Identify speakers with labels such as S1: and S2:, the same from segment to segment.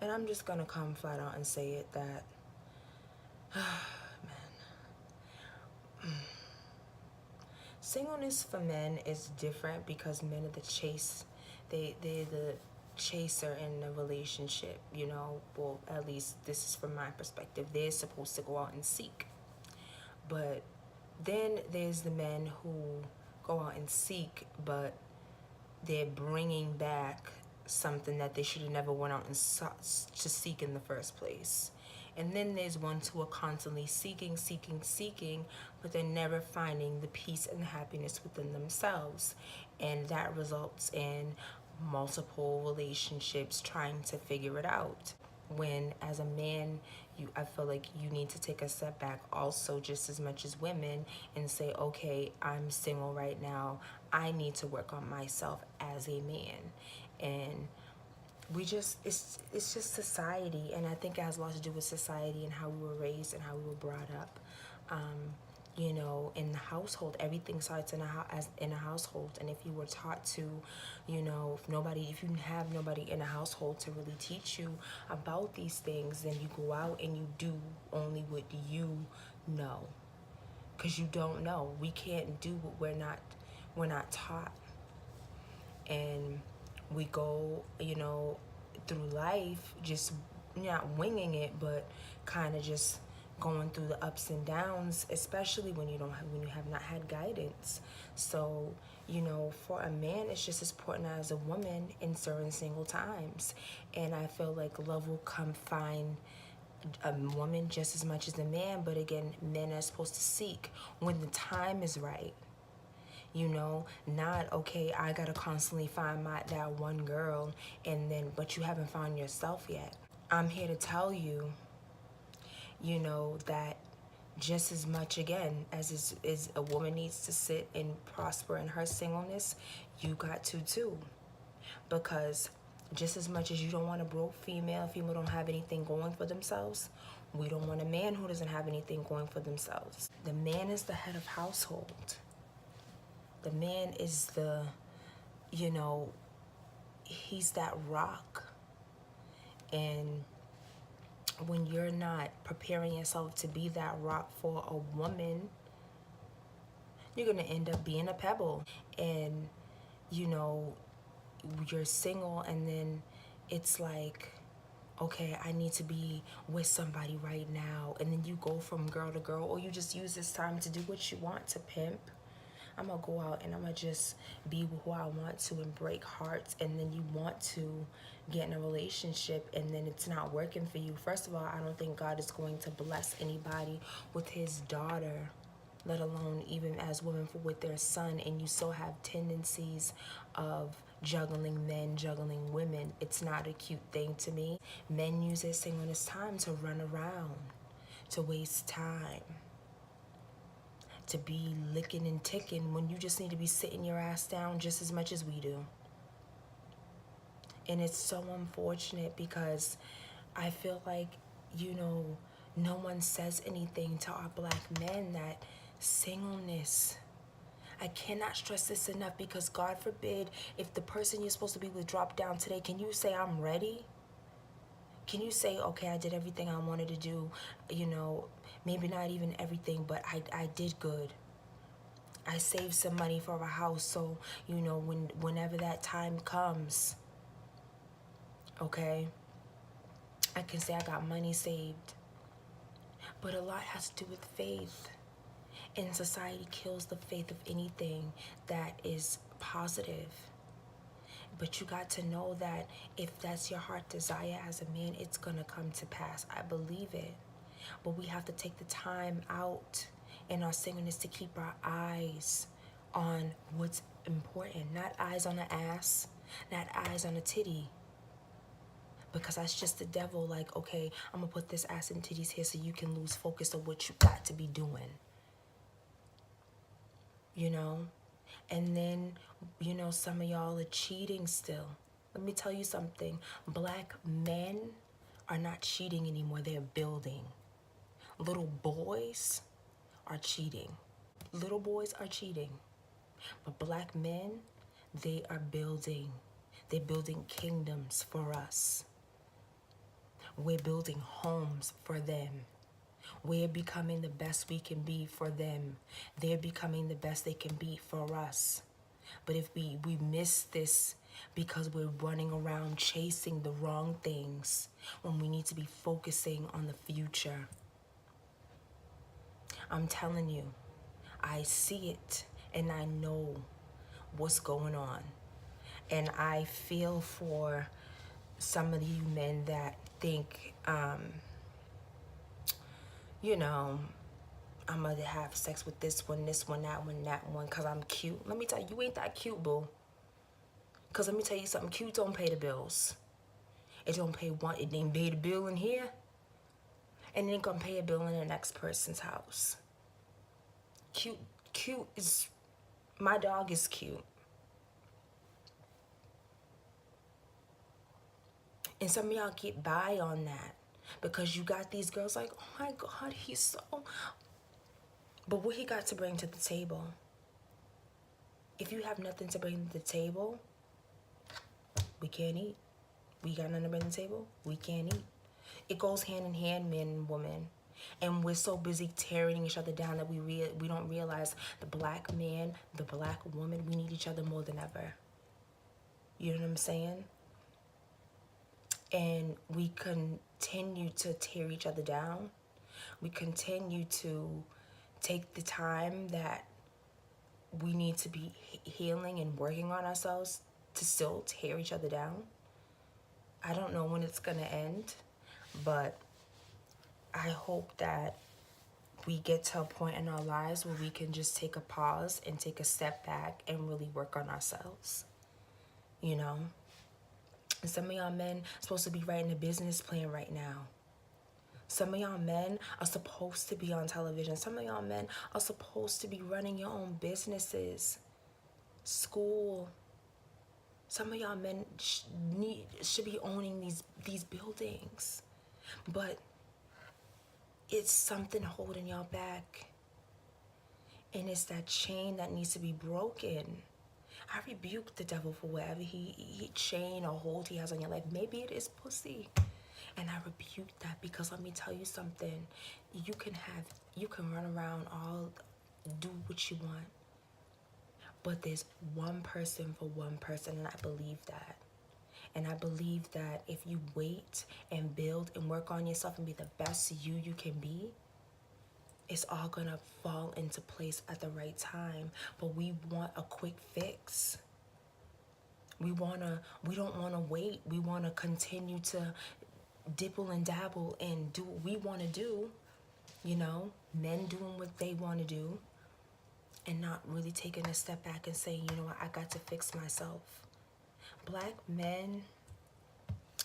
S1: And I'm just gonna come flat out and say it that, singleness for men is different because men are the chase. They're the chaser in a relationship, you know. Well, at least this is from my perspective. They're supposed to go out and seek. But then there's the men who go out and seek, but they're bringing back something that they should have never went out and to seek in the first place. And then there's ones who are constantly seeking, but they're never finding the peace and the happiness within themselves. And that results in multiple relationships trying to figure it out. When, as a man, I feel like you need to take a step back also, just as much as women, and say, okay, I'm single right now. I need to work on myself as a man. And it's just society, and I think it has a lot to do with society and how we were raised and how we were brought up. You know, in the household, everything starts in a household. And if you were taught to, you know, if you have nobody in a household to really teach you about these things, then you go out and you do only what you know, because you don't know. We can't do what we're not taught. And we go, you know, through life just not winging it, but kind of just going through the ups and downs, especially when you have not had guidance. So, you know, for a man, it's just as important as a woman in certain single times. And I feel like love will come find a woman just as much as a man. But again, men are supposed to seek when the time is right. You know, not, okay, I gotta constantly find that one girl, but you haven't found yourself yet. I'm here to tell you, you know, that just as much, again, as a woman needs to sit and prosper in her singleness, you got to too. Because just as much as you don't want a broke female don't have anything going for themselves, we don't want a man who doesn't have anything going for themselves. The man is the head of household. The man is you know, he's that rock. And when you're not preparing yourself to be that rock for a woman, you're gonna end up being a pebble. And, you know, you're single, and then it's like, okay, I need to be with somebody right now. And then you go from girl to girl, or you just use this time to do what you want, to pimp. I'm gonna go out and I'm gonna just be who I want to and break hearts. And then you want to get in a relationship and then it's not working for you. First of all, I don't think God is going to bless anybody with his daughter, let alone even as women with their son. And you still have tendencies of juggling men, juggling women. It's not a cute thing to me. Men use their singleness time to run around, to waste time, to be licking and ticking, when you just need to be sitting your ass down just as much as we do. And it's so unfortunate, because I feel like, you know, no one says anything to our black men that singleness, I cannot stress this enough, because God forbid, if the person you're supposed to be with drop down today, can you say, I'm ready? Can you say, okay, I did everything I wanted to do, you know, maybe not even everything, but I did good. I saved some money for a house, so, you know, whenever that time comes, okay, I can say I got money saved. But a lot has to do with faith. And society kills the faith of anything that is positive. But you got to know that if that's your heart desire as a man, it's gonna come to pass. I believe it. But we have to take the time out in our singleness to keep our eyes on what's important. Not eyes on the ass, not eyes on a titty. Because that's just the devil, like, okay, I'm gonna put this ass and titties here so you can lose focus of what you got to be doing. You know? And then, you know, some of y'all are cheating still. Let me tell you something. Black men are not cheating anymore. They're building. Little boys are cheating. Little boys are cheating. But black men, they are building. They're building kingdoms for us. We're building homes for them. We're becoming the best we can be for them. They're becoming the best they can be for us. But if we miss this because we're running around chasing the wrong things when we need to be focusing on the future, I'm telling you, I see it and I know what's going on. And I feel for some of you men that think, you know, I'm gonna have sex with this one, that one, because I'm cute. Let me tell you, you ain't that cute, boo. Because let me tell you something, cute don't pay the bills. It don't pay one, it didn't pay the bill in here, and it ain't gonna pay a bill in the next person's house. Cute is, my dog is cute. And some of y'all get by on that because you got these girls like, oh my God, he's so... But what he got to bring to the table? If you have nothing to bring to the table, we can't eat. We got nothing to bring to the table, we can't eat. It goes hand in hand, man and woman. And we're so busy tearing each other down that we don't realize the black man, the black woman, we need each other more than ever. You know what I'm saying? And we continue to tear each other down. We continue to take the time that we need to be healing and working on ourselves to still tear each other down. I don't know when it's gonna end, but I hope that we get to a point in our lives where we can just take a pause and take a step back and really work on ourselves, you know? And some of y'all men are supposed to be writing a business plan right now. Some of y'all men are supposed to be on television. Some of y'all men are supposed to be running your own businesses, school. Some of y'all men should be owning these buildings. But it's something holding y'all back. And it's that chain that needs to be broken. I rebuke the devil for whatever he chain or hold he has on your life. Maybe it is pussy. And I rebuke that because let me tell you something. You can run around do what you want. But there's one person for one person, and I believe that. And I believe that if you wait and build and work on yourself and be the best you can be, it's all gonna fall into place at the right time. But we want a quick fix. We don't wanna wait. We wanna continue to dibble and dabble and do what we wanna do, you know, men doing what they wanna do and not really taking a step back and saying, you know what, I got to fix myself. Black men,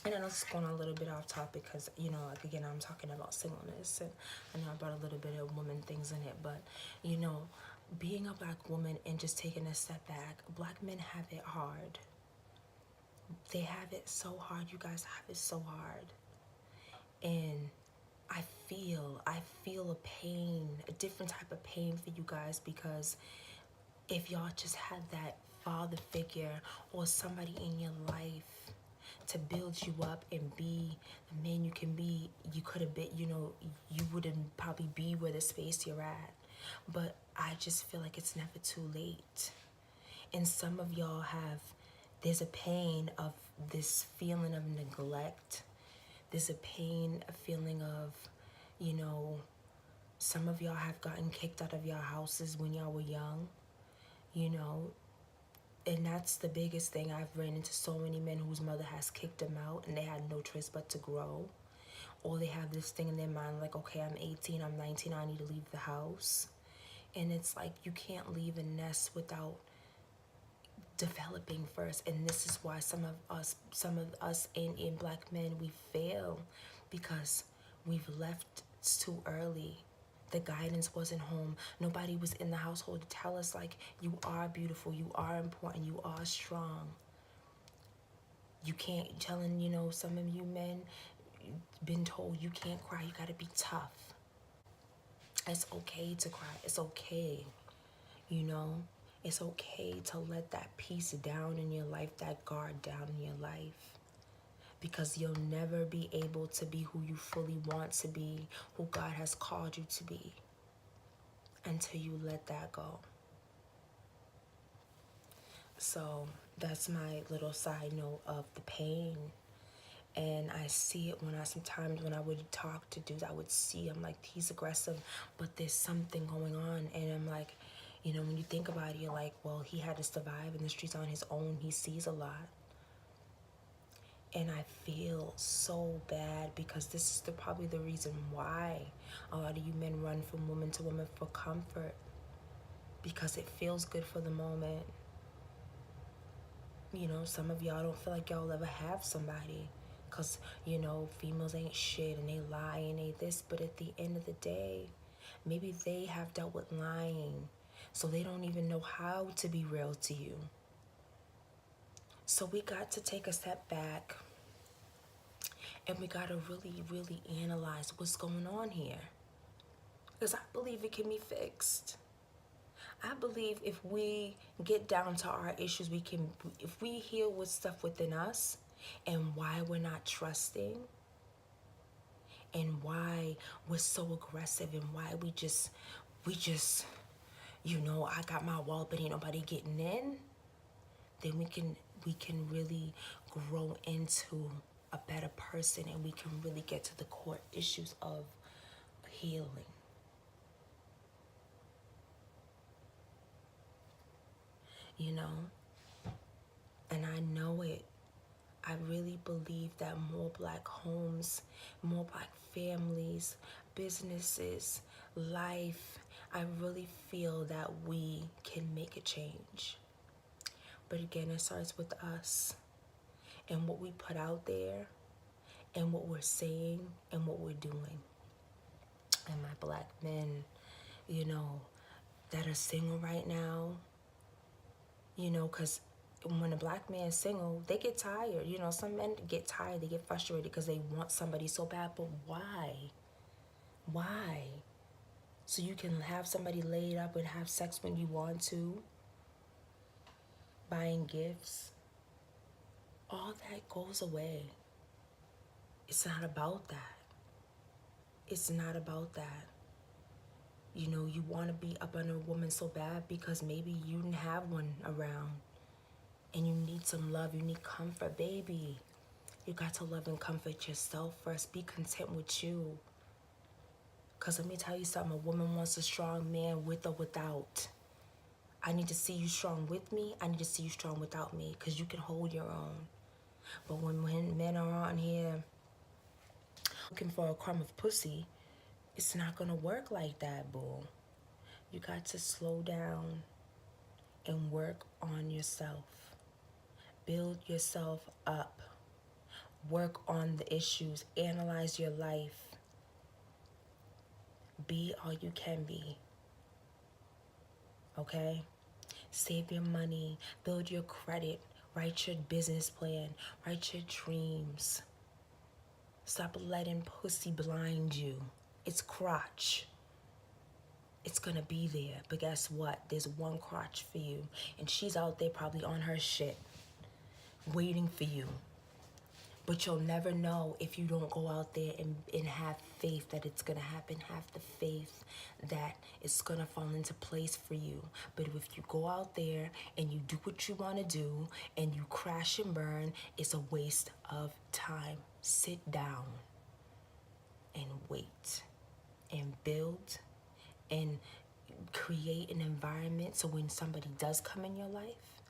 S1: and I know this is going a little bit off topic because, you know, like again, I'm talking about singleness and I know I brought a little bit of woman things in it, but, you know, being a black woman and just taking a step back, black men have it hard. They have it so hard. You guys have it so hard. And I feel a pain, a different type of pain for you guys, because if y'all just had that father figure or somebody in your life to build you up and be the man you can be, you could have been, you know, you wouldn't probably be where the space you're at. But I just feel like it's never too late. And some of y'all there's a pain of this feeling of neglect. There's a pain, a feeling of, you know, some of y'all have gotten kicked out of your houses when y'all were young, you know, and that's the biggest thing. I've ran into so many men whose mother has kicked them out and they had no choice but to grow. Or they have this thing in their mind like, okay, I'm 18, I'm 19, I need to leave the house. And it's like, you can't leave a nest without developing first. And this is why some of us in black men, we fail, because we've left too early. The guidance wasn't home. Nobody was in the household to tell us, like, you are beautiful, you are important, you are strong. You can't, telling, you know, some of you men been told you can't cry, you gotta be tough. It's okay to cry, it's okay, you know. It's okay to let that piece down in your life, that guard down in your life. because you'll never be able to be who you fully want to be, who God has called you to be, until you let that go. So that's my little side note of the pain. And I see it when sometimes when I would talk to dudes, I would see, I'm like, he's aggressive, but there's something going on. And I'm like, when you think about it, you're like, well, he had to survive in the streets on his own. He sees a lot. And I feel so bad, because this is probably the reason why a lot of you men run from woman to woman for comfort, because it feels good for the moment. Some of y'all don't feel like y'all ever have somebody, because females ain't shit and they lie and they this, but at the end of the day, maybe they have dealt with lying, so they don't even know how to be real to you. So we got to take a step back, and we got to really, really analyze what's going on here, because I believe it can be fixed. I believe if we get down to our issues, if we heal with stuff within us, and why we're not trusting, and why we're so aggressive, and why we just, I got my wall, but ain't nobody getting in, then we can really grow into a better person, and we can really get to the core issues of healing. And I know it. I really believe that more Black homes, more Black families, businesses, life, I really feel that we can make a change. But again, it starts with us and what we put out there, and what we're saying, and what we're doing. And my Black men, that are single right now, because when a Black man's single, they get tired. Some men get tired, they get frustrated because they want somebody so bad, but why? Why? So you can have somebody laid up and have sex when you want to, buying gifts. All that goes away. It's not about that. It's not about that. You want to be up on a woman so bad because maybe you didn't have one around, and you need some love, you need comfort, baby. You got to love and comfort yourself first. Be content with you. Because let me tell you something, a woman wants a strong man with or without. I need to see you strong with me. I need to see you strong without me, because you can hold your own. But when men are on here looking for a crumb of pussy, it's not going to work like that, boo. You got to slow down and work on yourself. Build yourself up. Work on the issues. Analyze your life. Be all you can be. Okay? Save your money. Build your credit. Write your business plan. Write your dreams. Stop letting pussy blind you. It's crotch. It's gonna be there. But guess what? There's one crotch for you. And she's out there probably on her shit, waiting for you. But you'll never know if you don't go out there and have faith that it's gonna happen. Have the faith that it's gonna fall into place for you. But if you go out there and you do what you wanna do and you crash and burn, it's a waste of time. Sit down and wait and build and create an environment so when somebody does come in your life,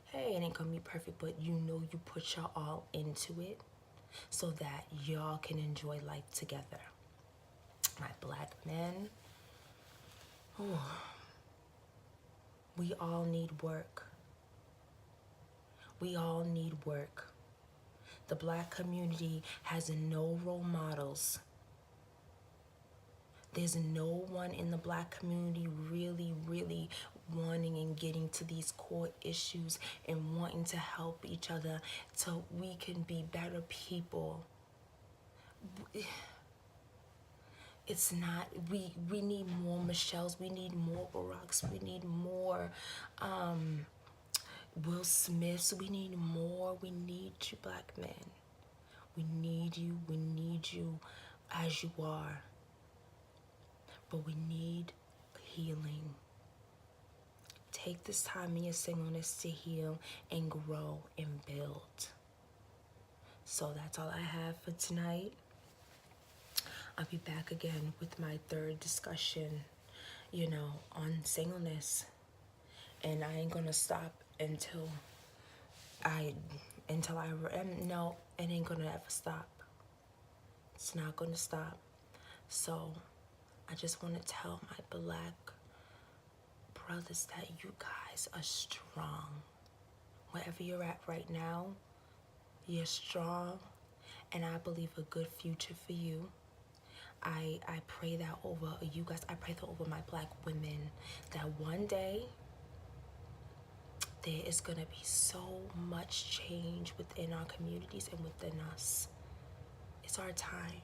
S1: hey, it ain't gonna be perfect, but you put your all into it so that y'all can enjoy life together. My Black men, we all need work. We all need work. The Black community has no role models. There's no one in the Black community really, really wanting and getting to these core issues and wanting to help each other so we can be better people. It's not, we need more Michelles, we need more Baracks, we need more Will Smiths, we need you Black men. We need you. We need you as you are. But we need healing. Take this time in your singleness to heal and grow and build. So that's all I have for tonight. I'll be back again with my third discussion, on singleness. And I ain't gonna stop until no, it ain't gonna ever stop. It's not gonna stop. So I just want to tell my Black brothers that you guys are strong. Wherever you're at right now, you're strong, and I believe a good future for you. I pray that over you guys. I pray that over my Black women, that one day there is going to be so much change within our communities and within us. It's our time.